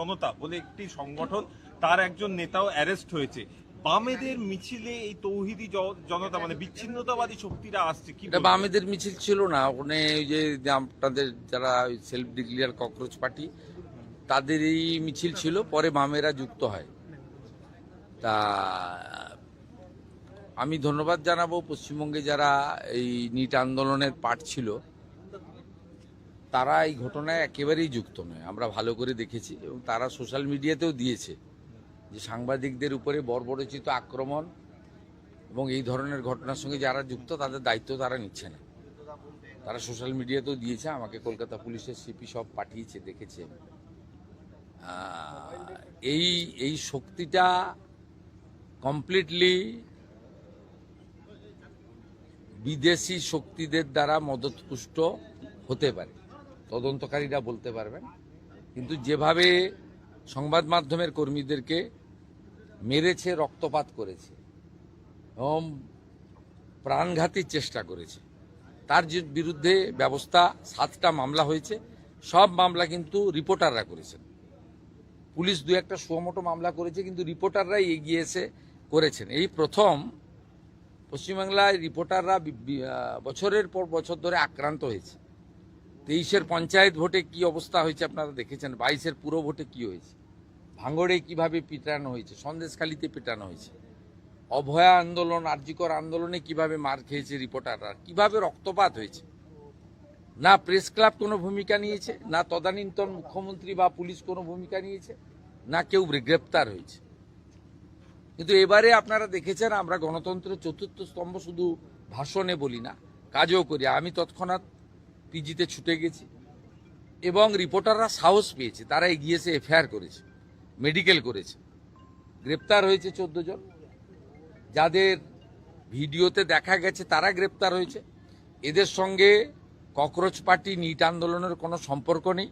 জনতা বলে একটি সংগঠন, তার একজন নেতাও অ্যারেস্ট হয়েছে। বামেদের মিছিলে এই তৌহিদি জনতা মানে বিচ্ছিন্নতাবাদী শক্তিরা আসছে, কি এটা বামেদের মিছিল ছিল না, ওখানে ওই যে আপনাদের যারা সেলফ ডিক্লিয়ার ককরোচ পার্টি তাদেরই মিছিল ছিল, পরে বামেরা যুক্ত হয়। তা আমি ধন্যবাদ জানাবো পশ্চিমবঙ্গে যারা এই নিট আন্দোলনের পার্ট ছিল, তারা এই ঘটনায় একেবারেই যুক্ত নয়, আমরা ভালো করে দেখেছি এবং তারা সোশ্যাল মিডিয়াতেও দিয়েছে যে সাংবাদিকদের উপরে বর্বরচিত আক্রমণ এবং এই ধরনের ঘটনার সঙ্গে যারা যুক্ত তাদের দায়িত্ব তারা নিচ্ছে না। তারা সোশ্যাল মিডিয়াতেও দিয়েছে, আমাকে কলকাতা পুলিশের সিপি সব পাঠিয়েছে, দেখেছে। এই শক্তিটা কমপ্লিটলি বিদেশি শক্তিদের দ্বারা মদতপুষ্ট হতে পারে, তদন্তকারীরা বলতে পারবেন। কিন্তু যেভাবে সংবাদ মাধ্যমের কর্মীদেরকে মেরেছে, রক্তপাত করেছে এবং প্রাণঘাতীর চেষ্টা করেছে, তার বিরুদ্ধে ব্যবস্থা 7টা মামলা হয়েছে। সব মামলা কিন্তু রিপোর্টাররা করেছেন। পুলিশ 2-1টা সুমোটো মামলা করেছে, কিন্তু রিপোর্টাররাই এগিয়ে এসে করেছেন। এই প্রথম পশ্চিমবাংলায় রিপোর্টাররা বছরের পর বছর ধরে আক্রান্ত হয়েছে। 23-এর পঞ্চায়েত ভোটে কি অবস্থা হয়েছে আপনারা দেখেছেন, 22-এর পুরো ভোটে কি হয়েছে, ভাঙড়ে কিভাবে পিটানো হয়েছে, সন্দেশখালীতে পিটানো হয়েছে, অভয়া আন্দোলন, আরজিকর আন্দোলনে কিভাবে মার খেয়েছে রিপোর্টাররা, কিভাবে রক্তপাত হয়েছে। না প্রেস ক্লাব কোনো ভূমিকা নিয়েছে, না তদানীন্তন মুখ্যমন্ত্রী বা পুলিশ কোনো ভূমিকা নিয়েছে, না কেউ গ্রেপ্তার হয়েছে। কিন্তু এবারে আপনারা দেখেছেন, আমরা গণতন্ত্রের 4র্থ স্তম্ভ শুধু ভাষণে বলি না, কাজও করি। আমি তৎক্ষণাৎ পিজিতে ছুটে গেছি এবং রিপোর্টাররা সাহস পেয়েছে, তারা এগিয়েছে, এফআইআর করেছে, মেডিকেল করেছে, গ্রেপ্তার হয়েছে 14 জন। যাদের ভিডিওতে দেখা গেছে তারা গ্রেপ্তার হয়েছে। এদের সঙ্গে ককরোচ পার্টি, নিট আন্দোলনের কোনো সম্পর্ক নেই।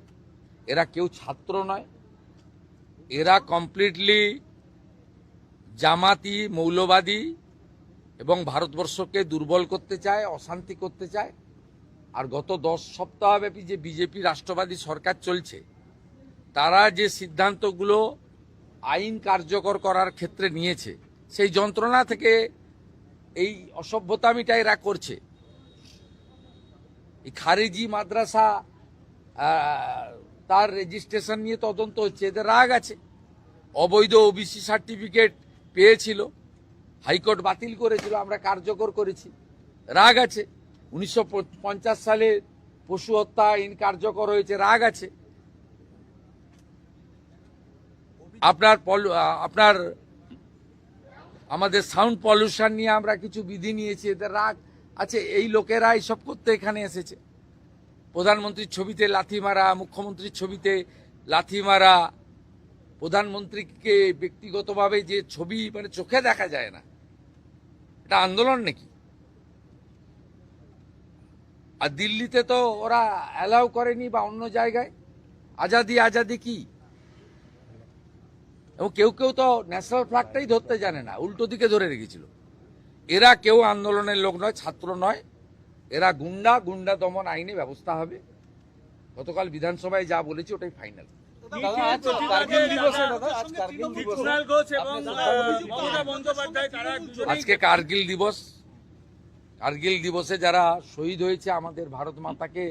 এরা কেউ ছাত্র নয়, এরা কমপ্লিটলি জামাতি, মৌলবাদী এবং ভারতবর্ষকে দুর্বল করতে চায়, অশান্তি করতে চায়। আর গত 10 সপ্তাহব্যাপী যে বিজেপি রাষ্ট্রবাদী সরকার চলছে, তারা যে সিদ্ধান্তগুলো আইন কার্যকর করার ক্ষেত্রে নিয়েছে, সেই যন্ত্রণা থেকে এই অসভ্যতামিটা এরা করছে। এই খারিজি মাদ্রাসা তার রেজিস্ট্রেশন নিয়ে তদন্ত হচ্ছে, এদের রাগ আছে। অবৈধ ওবিসি সার্টিফিকেট পেয়েছিল, হাইকোর্ট বাতিল করেছিল, আমরা কার্যকর করেছি, রাগ আছে। 1950 সালে পশু হত্যা আইন কার্যকর হয়েছে, রাগ আছে। আপনার আমাদের সাউন্ড পলিউশন নিয়ে আমরা কিছু বিধি নিয়েছি, এদের রাগ আছে। এই লোকেরা এইসব করতে এখানে এসেছে। প্রধানমন্ত্রীর ছবিতে লাথি মারা, মুখ্যমন্ত্রীর ছবিতে লাথি মারা, প্রধানমন্ত্রীকে ব্যক্তিগতভাবে যে ছবি মানে চোখে দেখা যায় না, এটা আন্দোলন নাকি? আর দিল্লিতে তো ওরা অ্যালাউ করেনি, বা অন্য জায়গায়। আজাদি আজাদি কি? এবং কেউ কেউ তো ন্যাশনাল ফ্ল্যাগটাই ধরতে জানে না, উল্টো দিকে ধরে রেখেছিল। এরা কেউ আন্দোলনের লোক নয়, ছাত্র নয়, এরা গুন্ডা। গুন্ডা দমন আইনে ব্যবস্থা হবে। গতকাল বিধানসভায় যা বলেছি ওটাই ফাইনাল। আজকে কার্গিল দিবস। কার্গিল দিবসে যারা শহীদ হয়েছে আমাদের ভারত মাতাকে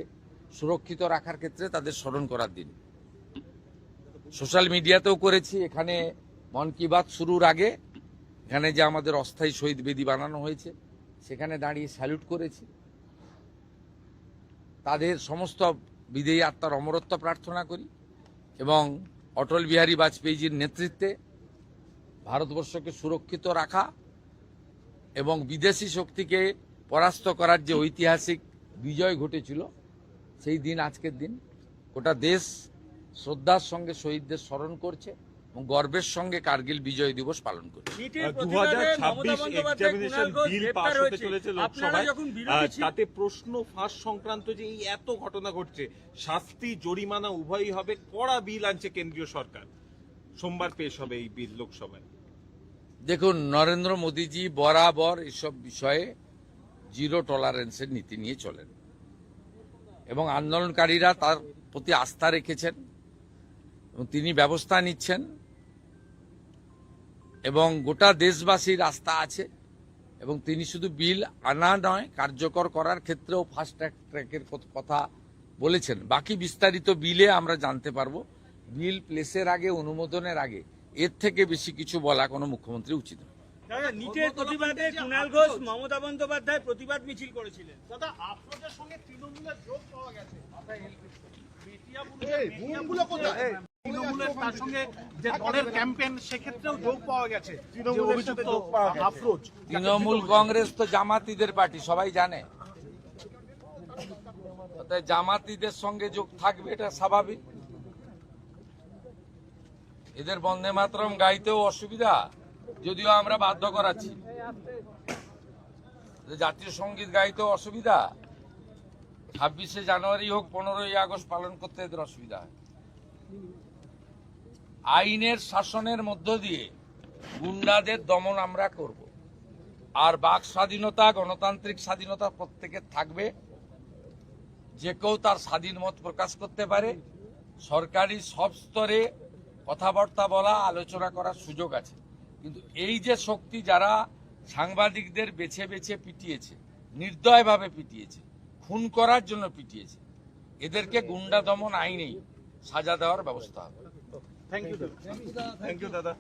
সুরক্ষিত রাখার ক্ষেত্রে, তাদের স্মরণ করার দিন। সোশ্যাল মিডিয়াতেও করেছি। এখানে মন কি বাত শুরুর আগে এখানে যে আমাদের অস্থায়ী শহীদ বেদি বানানো হয়েছে, সেখানে দাঁড়িয়ে স্যালুট করেছি। তাদের সমস্ত বিদেয়ী আত্মার অমরত্ব প্রার্থনা করি এবং অটল বিহারী বাজপেয়ীজির নেতৃত্বে ভারতবর্ষকে সুরক্ষিত রাখা এবং বিদেশি শক্তিকে পরাস্ত করার যে ঐতিহাসিক বিজয় ঘটেছিল, সেই দিন আজকের দিন। গোটা দেশ শ্রদ্ধার সঙ্গে শহীদদের স্মরণ করছে এবং গর্বের সঙ্গে কার্গিল বিজয় দিবস পালন করছে। 2026 এক্সামিনেশন বিল পাস হতে চলেছে লোকসভায়, তাতে প্রশ্ন ফাঁস সংক্রান্ত যে এই এত ঘটনা ঘটছে, শাস্তি জরিমানা উভয়ই হবে, কড়া বিল আনছে কেন্দ্রীয় সরকার। সোমবার পেশ হবে এই বিল লোকসভায়। দেখুন, নরেন্দ্র মোদীজি বরাবর এসব বিষয়ে জিরো টলারেন্সের নীতি নিয়ে চলেন এবং আন্দোলনকারীরা তার প্রতি আস্থা রেখেছেন। এবং তিনি ব্যবস্থা নিচ্ছেন এবং গোটা দেশবাসীর আস্থা আছে এবং তিনি শুধু বিল আনা নয় কার্যকর করার ক্ষেত্রেও ফাস্ট ট্র্যাকের কথা বলেছেন। বাকি বিস্তারিত বিলে আমরা জানতে পারবো। বিল প্লেসের আগে, অনুমোদনের আগে এর থেকে বেশি কিছু বলা কোনো মুখ্যমন্ত্রী উচিত নয়। নিটের প্রতিবাদে কুণাল ঘোষ মমতা বন্দ্যোপাধ্যায় প্রতিবাদ মিছিল করেছিলেন। দাদা আফরোজের সঙ্গে তৃণমূলের যোগ পাওয়া গেছে। তৃণমূলের তার সঙ্গে যে দলের ক্যাম্পেইন সেক্ষেত্রেও যোগ পাওয়া গেছে। তৃণমূলের সাথে যোগ পাওয়া গেছে আফরোজ। তৃণমূল কংগ্রেস তো জামাতিদের পার্টি, সবাই জানে। তাই জামাতিদের সঙ্গে যোগ থাকবে, এটা স্বাভাবিক। এদের বন্দে মাতরম গাইতেও অসুবিধা, যদিও আমরা বাধ্য করাচ্ছি। জাতীয় সঙ্গীত গাইতেও অসুবিধা, 26শে জানুয়ারি হোক 15ই আগস্ট পালন করতে এদের অসুবিধা হয়। আইনের শাসনের মধ্য দিয়ে গুন্ডাদের দমন আমরা করব, আর বাক স্বাধীনতা, গণতান্ত্রিক স্বাধীনতা প্রত্যেকের থাকবে। যে কেউ তার স্বাধীন মত প্রকাশ করতে পারে। সরকারি সব স্তরে কথাবার্তা বলা, আলোচনা করার সুযোগ আছে। কিন্তু এই যে শক্তি যারা সাংবাদিকদের বেছে বেছে পিটিয়েছে, নির্দয়ভাবে পিটিয়েছে, খুন করার জন্য পিটিয়েছে, এদেরকে গুন্ডা দমন আইনেই সাজা দেওয়ার ব্যবস্থা হবে। থ্যাংক ইউ দাদা।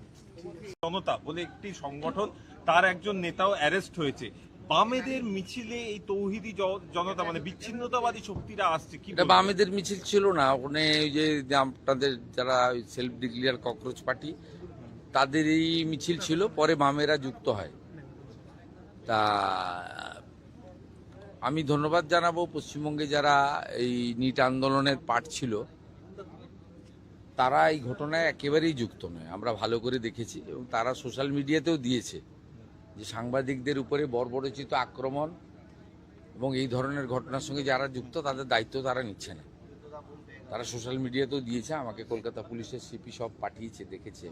জনতা বলে একটি সংগঠন, তার একজন নেতাও অ্যারেস্ট হয়েছে। বামেদের মিছিলে এই তৌহিদি জনতা মানে বিচ্ছিন্নতাবাদী শক্তিরা আসছে, কি এটা বামেদের মিছিল ছিল না। ওখানে ওই যে আপনাদের যারা সেলফ ডিক্লেয়ার ককরোচ পার্টি, তাদের এই মিছিল ছিল, পরে বামেরা যুক্ত হয়। তা আমি ধন্যবাদ জানাবো পশ্চিমবঙ্গে যারা এই নিট আন্দোলনের পার্ট ছিল, তারা এই ঘটনায় একেবারেই যুক্ত নয়। আমরা ভালো করে দেখেছি এবং তারা সোশ্যাল মিডিয়াতেও দিয়েছে যে সাংবাদিকদের উপরে বর্বরচিত আক্রমণ এবং এই ধরনের ঘটনার সঙ্গে যারা যুক্ত তাদের দায়িত্ব তারা নিচ্ছে না। তারা সোশ্যাল মিডিয়াতেও দিয়েছে, আমাকে কলকাতা পুলিশের সিপি সব পাঠিয়েছে, দেখেছে।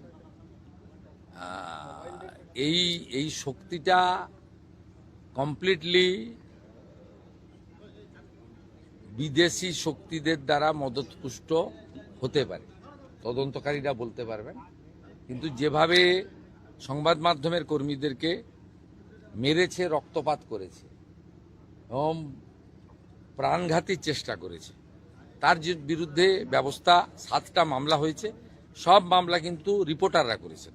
এই শক্তিটা কমপ্লিটলি বিদেশি শক্তিদের দ্বারা মদতপুষ্ট হতে পারে, তদন্তকারীরা বলতে পারবেন। কিন্তু যেভাবে সংবাদ মাধ্যমের কর্মীদেরকে মেরেছে, রক্তপাত করেছে এবং প্রাণঘাতীর চেষ্টা করেছে, তার বিরুদ্ধে ব্যবস্থা 7টা মামলা হয়েছে। সব মামলা কিন্তু রিপোর্টাররা করেছেন।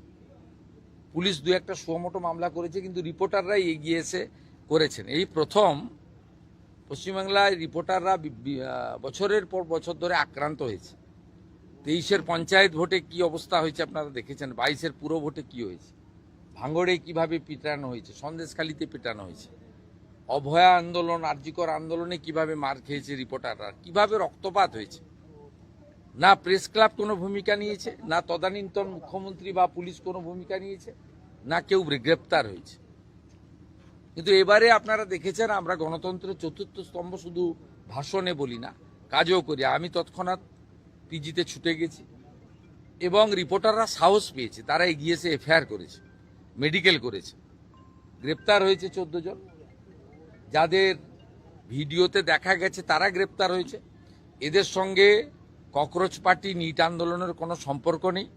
পুলিশ 2-1টা সুমোটো মামলা করেছে, কিন্তু রিপোর্টাররাই এগিয়ে এসে করেছেন। এই প্রথম পশ্চিমবাংলায় রিপোর্টাররা বছরের পর বছর ধরে আক্রান্ত হয়েছে। 23-এর পঞ্চায়েত ভোটে কি অবস্থা হয়েছে আপনারা দেখেছেন, 22-এর পুরো ভোটে কি হয়েছে, ভাঙড়ে কিভাবে পিটানো হয়েছে, সন্দেশখালীতে পিটানো হয়েছে, অভয়া আন্দোলন, আরজিকর আন্দোলনে কিভাবে মার খেয়েছে রিপোর্টাররা, কিভাবে রক্তপাত হয়েছে। না প্রেস ক্লাব কোনো ভূমিকা নিয়েছে, না তদানীন্তন মুখ্যমন্ত্রী বা পুলিশ কোনো ভূমিকা নিয়েছে, না কেউ গ্রেপ্তার হয়েছে। কিন্তু এবারে আপনারা দেখেছেন, আমরা গণতন্ত্রের 4র্থ স্তম্ভ শুধু ভাষণে বলি না, কাজও করি। আমি তৎক্ষণাৎ পিজিতে ছুটে গেছি এবং রিপোর্টাররা সাহস পেয়েছে, তারা এগিয়ে এসে এফআইআর করেছে, মেডিকেল করেছে। গ্রেপ্তার হয়েছে 14 জন, যাদের ভিডিওতে দেখা গেছে তারা গ্রেপ্তার হয়েছে। এদের সঙ্গে ককরোচ পার্টি, নিট আন্দোলনের কোনো সম্পর্ক নেই।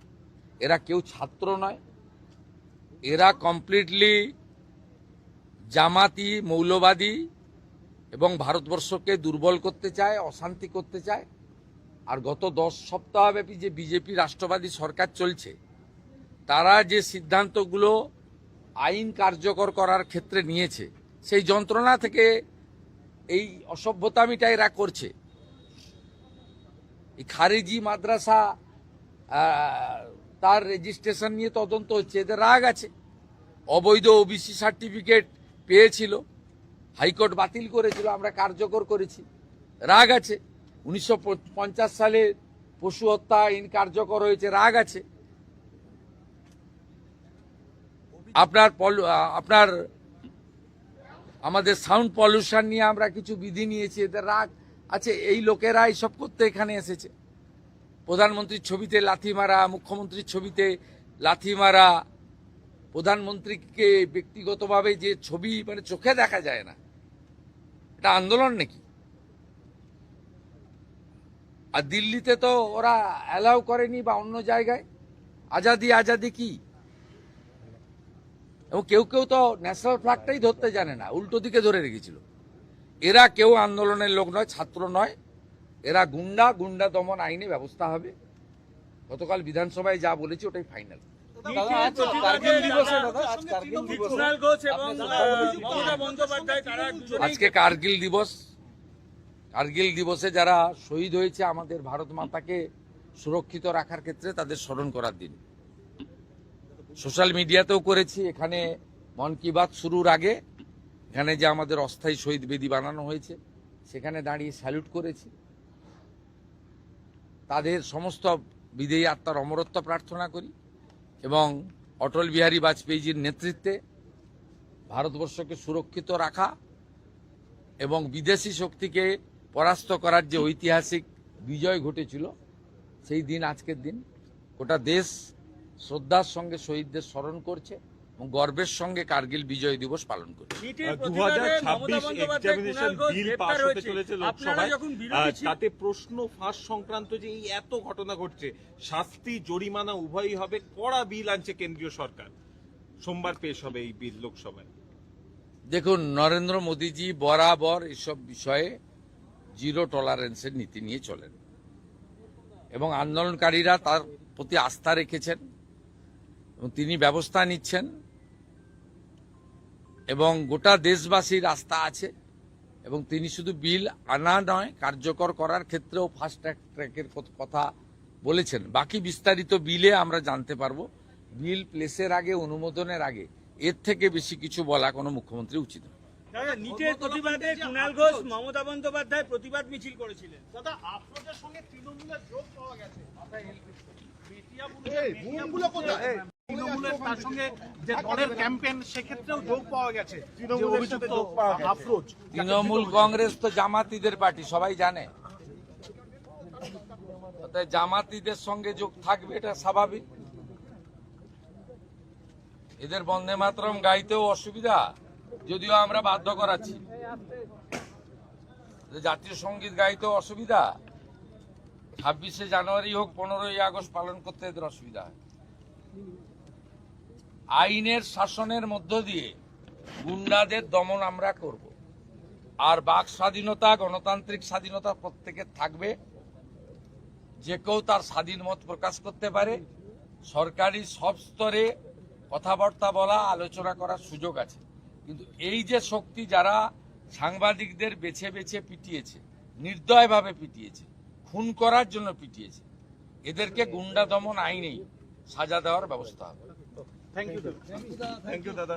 এরা কেউ ছাত্র নয়, এরা কমপ্লিটলি জামাতি, মৌলবাদী এবং ভারতবর্ষকে দুর্বল করতে চায়, অশান্তি করতে চায়। আর গত 10 সপ্তাহব্যাপী যে বিজেপি রাষ্ট্রবাদী সরকার চলছে, তারা যে সিদ্ধান্তগুলো আইন কার্যকর করার ক্ষেত্রে নিয়েছে, সেই যন্ত্রণা থেকে এই অসভ্যতামিটা এরা করছে। এই খারেজি মাদ্রাসা তার রেজিস্ট্রেশন নিয়ে তদন্ত হচ্ছে, এদের রাগ আছে। অবৈধ ওবিসি সার্টিফিকেট পেয়েছিল, হাইকোর্ট বাতিল করেছিল, আমরা কার্যকর করেছি, রাগ আছে। 1950 সালে পশু হত্যা আইন কার্যকর হয়েছে, রাগ আছে। আপনার আমাদের সাউন্ড পলিউশন নিয়ে আমরা কিছু বিধি নিয়েছি, এদের রাগ আছে। এই লোকেরা এইসব করতে এখানে এসেছে। প্রধানমন্ত্রীর ছবিতে লাথি মারা, মুখ্যমন্ত্রীর ছবিতে লাথি মারা, প্রধানমন্ত্রীকে ব্যক্তিগতভাবে যে ছবি মানে চোখে দেখা যায় না, এটা আন্দোলন নাকি? আর দিল্লিতে তো ওরা অ্যালাউ করেনি বা অন্য জায়গায়। আজাদি আজাদি কি, এবং কেউ কেউ তো ন্যাশনাল ফ্ল্যাগটাই ধরতে জানে না, উল্টো দিকে ধরে রেখেছিল। এরা কেউ আন্দোলনের লোক নয়, ছাত্র নয়, এরা গুন্ডা। গুন্ডা দমন আইনে ব্যবস্থা হবে। গতকাল বিধানসভায় যা বলেছি ওটাই ফাইনাল। কুণাল ঘোষ এবং মমতা বন্দ্যোপাধ্যায় তারা দুজনেই আজকে কার্গিল দিবস। কার্গিল দিবসে যারা শহীদ হয়েছে আমাদের ভারত মাতাকে সুরক্ষিত রাখার ক্ষেত্রে তাদের স্মরণ করার দিন। সোশ্যাল মিডিয়াতেও করেছি, এখানে মন কি বাত শুরুর আগে এখানে যে আমাদের অস্থায়ী শহীদ বেদি বানানো হয়েছে সেখানে দাঁড়িয়ে স্যালুট করেছি। তাদের সমস্ত বিদেয়ী আত্মার অমরত্ব প্রার্থনা করি এবং অটল বিহারী বাজপেয়ীজির নেতৃত্বে ভারতবর্ষকে সুরক্ষিত রাখা এবং বিদেশি শক্তিকে পরাস্ত করার যে ঐতিহাসিক বিজয় ঘটেছিল সেই দিন আজকের দিন। গোটা দেশ শ্রদ্ধার সঙ্গে শহীদদের স্মরণ করছে এবং গর্বের সঙ্গে কার্গিল বিজয় দিবস পালন করছে। নিটের প্রতিবাদে মমতা 2026 বন্দ্যোপাধ্যায় এক্সামিনেশন কুণাল ঘোষ বিল গ্রেপ্তার পাস হতে হয়েছে। চলেছে আপনারা লোকসভায়। যখন বিরোধী ছিলেন তাতে প্রশ্ন ফাঁস সংক্রান্ত যে এই এত ঘটনা ঘটছে, শাস্তি জরিমানা উভয়ই হবে, কড়া বিল আনছে কেন্দ্রীয় সরকার। সোমবার পেশ হবে এই বিল লোকসভায়। দেখুন, নরেন্দ্র মোদীজি বরাবর এসব বিষয়ে জিরো টলারেন্সের নীতি নিয়ে চলেন এবং আন্দোলনকারীরা তার প্রতি আস্থা রেখেছেন এবং তিনি ব্যবস্থা নিচ্ছেন এবং গোটা দেশবাসীর আস্থা আছে এবং তিনি শুধু বিল আনা নয়, কার্যকর করার ক্ষেত্রেও ফাস্ট ট্র্যাকের কথা বলেছেন। বাকি বিস্তারিত বিলে আমরা জানতে পারবো। বিল প্লেসের আগে, অনুমোদনের আগে এর থেকে বেশি কিছু বলা কোনো মুখ্যমন্ত্রী উচিত নয়। দাদা, নিটের প্রতিবাদে কুণাল ঘোষ মমতা বন্দ্যোপাধ্যায় প্রতিবাদ মিছিল করেছিলেন। দাদা, আফরোজের সঙ্গে তৃণমূলের যোগ পাওয়া গেছে। তৃণমূলের তার সঙ্গে যে দলের ক্যাম্পেন সেক্ষেত্রেও যোগ পাওয়া গেছে। তৃণমূলের সাথে আফরোজ। তৃণমূল কংগ্রেস তো জামাতিদের পার্টি, সবাই জানে। তাই জামাতিদের সঙ্গে যোগ থাকবে, এটা স্বাভাবিক। এদের বন্দে মাতরম গাইতেও অসুবিধা, যদিও আমরা বাধ্য করাচ্ছি। জাতীয় সঙ্গীত গাইতেও অসুবিধা, 26শে জানুয়ারি হোক 15ই আগস্ট পালন করতে এদের অসুবিধা হয়। আইনের শাসনের মধ্য দিয়ে গুন্ডাদের দমন আমরা করব, আর বাক স্বাধীনতা, গণতান্ত্রিক স্বাধীনতা প্রত্যেকের থাকবে। যে কেউ তার স্বাধীন মত প্রকাশ করতে পারে। সরকারি সব স্তরে কথাবার্তা বলা, আলোচনা করার সুযোগ আছে। কিন্তু এই যে শক্তি যারা সাংবাদিকদের বেছে বেছে পিটিয়েছে, নির্দয়ভাবে পিটিয়েছে, খুন করার জন্য পিটিয়েছে, এদেরকে গুন্ডা দমন আইনেই সাজা দেওয়ার ব্যবস্থা হবে। থ্যাংক ইউ দাদা।